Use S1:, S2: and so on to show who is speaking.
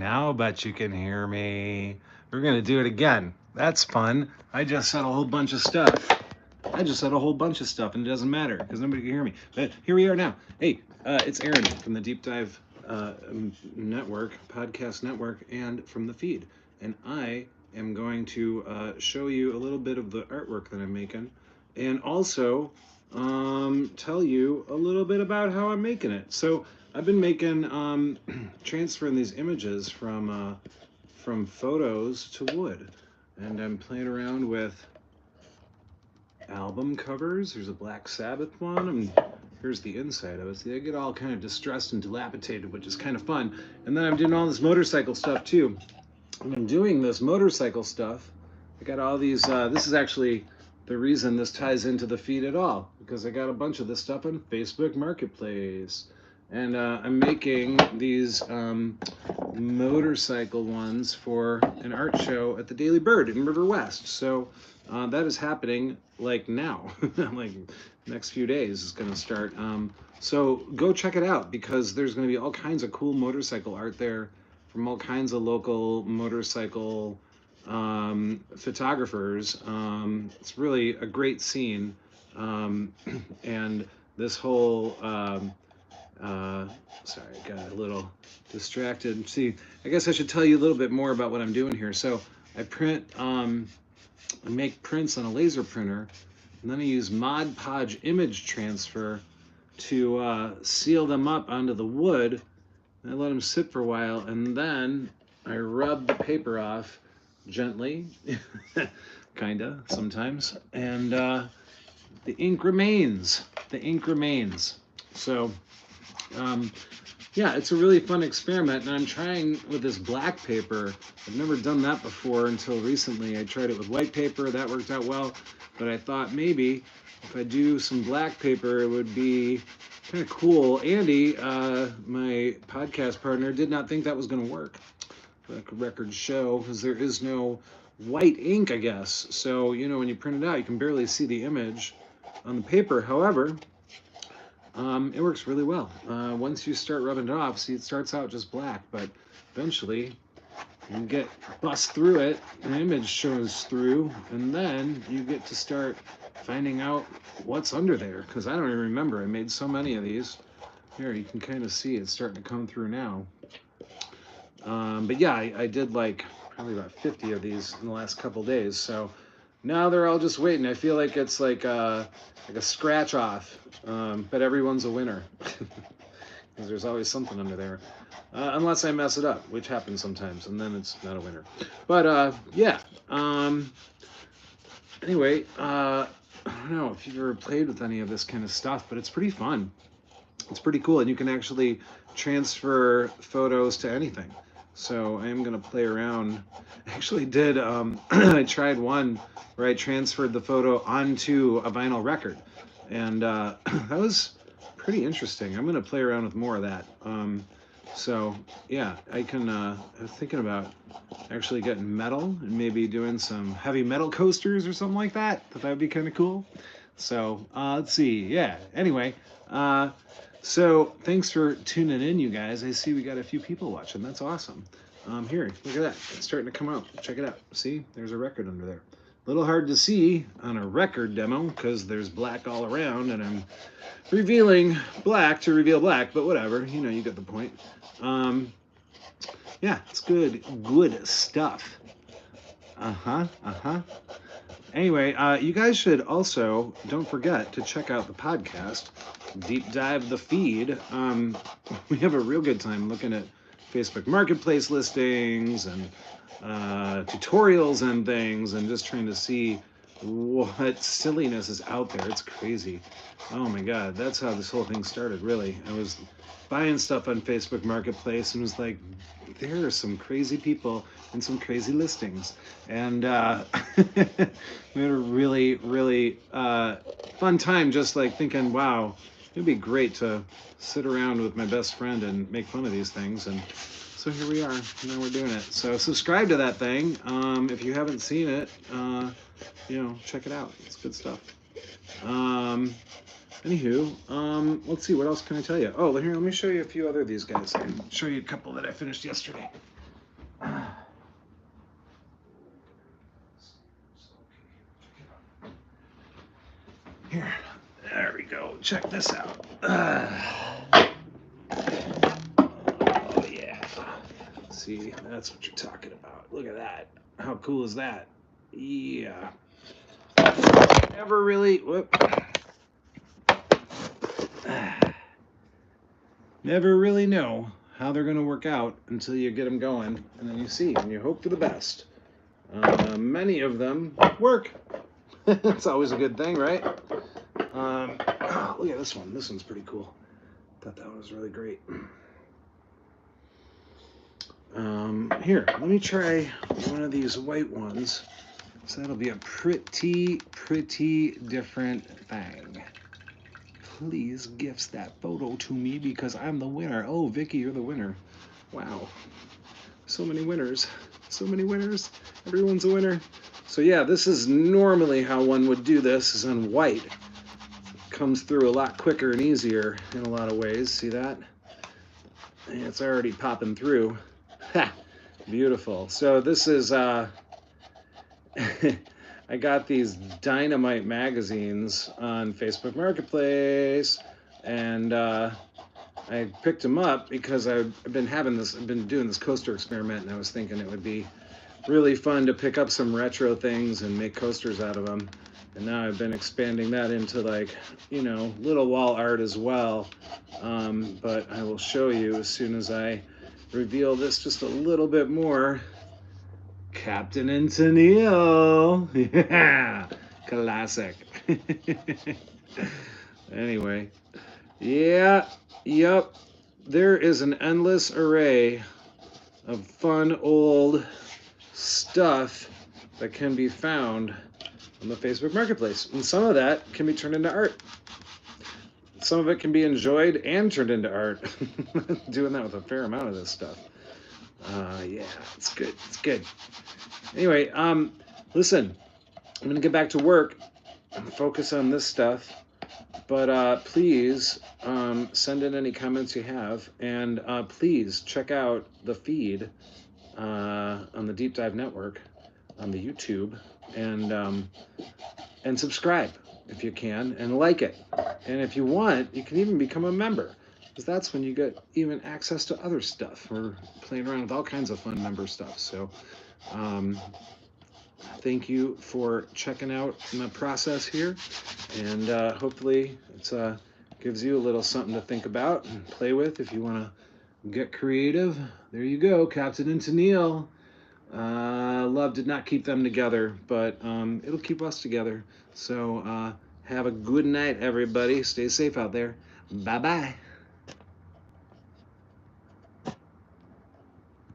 S1: Now I bet you can hear me. We're gonna do it again. That's fun. I just said a whole bunch of stuff. And it doesn't matter because nobody can hear me. But here we are now. Hey, it's Aaron from the Deep Dive Network, Podcast Network, and from the feed. And I am going to show you a little bit of the artwork that I'm making, and also tell you a little bit about how I'm making it. So I've been making transferring these images from photos to wood, and I'm playing around with album covers. There's a Black Sabbath one, and here's the inside of it. See, they get all kind of distressed and dilapidated, which is kind of fun. And then I'm doing all this motorcycle stuff too. And I'm doing this motorcycle stuff. I got all these. This is actually the reason this ties into the feed at all, because I got a bunch of this stuff on Facebook Marketplace. And I'm making these motorcycle ones for an art show at the Daily Bird in River West. So that is happening like now, like next few days is going to start. So go check it out because there's going to be all kinds of cool motorcycle art there from all kinds of local motorcycle photographers. It's really a great scene. And this whole sorry, I got a little distracted. See, I guess I should tell you a little bit more about what I'm doing here. So I make prints on a laser printer, and then I use Mod Podge image transfer to seal them up onto the wood. And I let them sit for a while, and then I rub the paper off gently, kinda sometimes, and the ink remains. So yeah, it's a really fun experiment, and I'm trying with this black paper. I've never done that before until recently. I tried it with white paper, that worked out well, but I thought maybe if I do some black paper, it would be kind of cool. Andy, my podcast partner, did not think that was going to work. The records show, because there is no white ink, I guess. So, you know, when you print it out, you can barely see the image on the paper. However, it works really well. Once you start rubbing it off, see, it starts out just black, but eventually you bust through it, an image shows through, and then you get to start finding out what's under there, because I don't even remember. I made so many of these. Here, you can kind of see it's starting to come through now. But yeah, I did like probably about 50 of these in the last couple days, so now they're all just waiting. I feel like it's like a scratch off, but everyone's a winner because there's always something under there, unless I mess it up, which happens sometimes, and then it's not a winner. But yeah. Anyway, I don't know if you've ever played with any of this kind of stuff, but it's pretty fun. It's pretty cool, and you can actually transfer photos to anything. So I am going to play around. I actually did, I tried one where I transferred the photo onto a vinyl record. And that was pretty interesting. I'm going to play around with more of that. So yeah, I was thinking about actually getting metal and maybe doing some heavy metal coasters or something like that. That would be kind of cool. So let's see. Yeah, anyway. So thanks for tuning in, you guys. I see we got a few people watching. That's awesome. Here, look at that. It's starting to come out. Check it out. See, there's a record under there. A little hard to see on a record demo because there's black all around, and I'm revealing black to reveal black, but whatever. You know, you get the point. Yeah, it's good stuff. Anyway, you guys should also, don't forget to check out the podcast, Deep Dive the Feed. We have a real good time looking at Facebook Marketplace listings and tutorials and things, and just trying to see what silliness is out there. It's crazy. Oh my God, that's how this whole thing started, really. I was buying stuff on Facebook Marketplace and was like, there are some crazy people and some crazy listings. And we had a really, really fun time just like thinking, wow, it'd be great to sit around with my best friend and make fun of these things. And so here we are. Now we're doing it. So subscribe to that thing. If you haven't seen it, you know, check it out. It's good stuff. Anywho, let's see, what else can I tell you? Oh, here, let me show you a few other of these guys. I can show you a couple that I finished yesterday. check this out. Oh yeah. See, that's what you're talking about. Look at that. How cool is that? Yeah. Never really. Whoop. Never really know how they're going to work out until you get them going, and then you see, and you hope for the best. Many of them work. It's always a good thing, right? Look at this one. This one's pretty cool. Thought that one was really great. Here, let me try one of these white ones. So that'll be a pretty different thing. Please gift that photo to me because I'm the winner. Oh, Vicky, you're the winner. Wow. So many winners. So many winners. Everyone's a winner. So yeah, this is normally how one would do this, is on white. It comes through a lot quicker and easier in a lot of ways. See that? And it's already popping through. Ha! Beautiful. So this is, I got these Dynamite magazines on Facebook Marketplace, and I picked them up because I've been doing this coaster experiment, and I was thinking it would be really fun to pick up some retro things and make coasters out of them. And now I've been expanding that into, like, you know, little wall art as well. But I will show you as soon as I reveal this just a little bit more. Captain and Tennille. Yeah, classic. Anyway, yeah, yep. There is an endless array of fun old stuff that can be found on the Facebook Marketplace. And some of that can be turned into art. Some of it can be enjoyed and turned into art. Doing that with a fair amount of this stuff. Yeah, it's good. It's good. Anyway, listen, I'm gonna get back to work and focus on this stuff. But please send in any comments you have, and please check out the feed on the Deep Dive Network on the YouTube, and subscribe if you can, and like it. And if you want, you can even become a member, because that's when you get even access to other stuff. We're playing around with all kinds of fun member stuff. So thank you for checking out my process here, and hopefully it gives you a little something to think about and play with if you want to get creative. There you go, Captain and Tennille. Love did not keep them together, but it'll keep us together. So have a good night, everybody. Stay safe out there. Bye-bye.